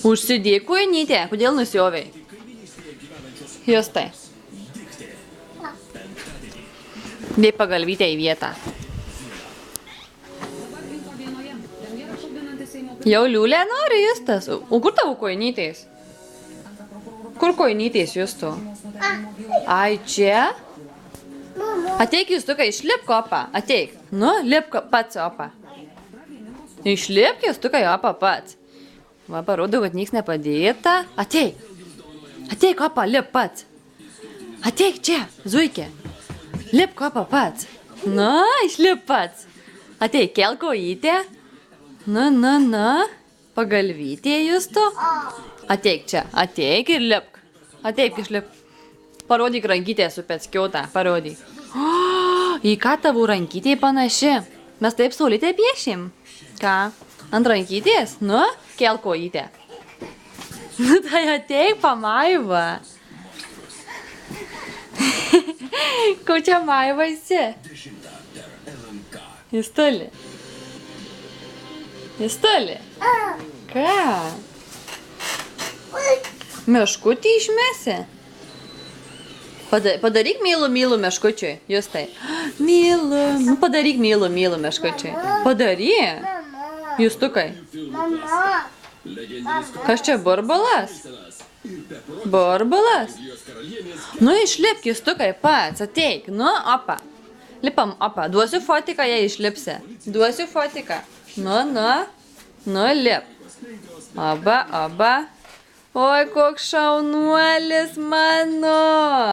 Užsidėk kojinytę. Kodėl nusiovei? Justai. Dėk pagalvytę į vietą. Jau liūlė nori, Justas. O kur tavo kojinytės? Kur kojinytės, Justo? Ai, čia? Ateik, Justukai, išlipk opą. Ateik. Nu, lipk pats opą. Išlipk, Justukai, opą pats. Va, parodau, kad niks nepadėta. Ateik. Ateik, opą, lip pats. Ateik čia, zuikė. Lipk opą pats. Nu, išlip pats. Ateik, kel kojytę. Nu. Pagalvytė, Justo. Ateik čia, ateik ir lipk. Ateik, išlipk. Parodyk rankytę su peckiota, parodyk. O, į ką tavo rankytė panaši? Mes taip saulėtę piešim. Ką? Ant rankytės? Nu, kel kojytę. Nu, tai ateik, pamaiva. Ko čia maivaisi? Justuli. Justuli. Ką? Meškutį išmesi? Padaryk mylu meškučiui, Justai. Mylu. Nu, padaryk mylu meškučiui. Padaryk. Justukai. Kas čia, burbulas? Burbulas? Nu, išlipk, Justukai, pats, ateik. Nu, opa. Lipam, opa. Duosiu fotiką, jei išlipsi. Duosiu fotiką. Nu, lip. Oba. Oi, koks šaunuolis mano.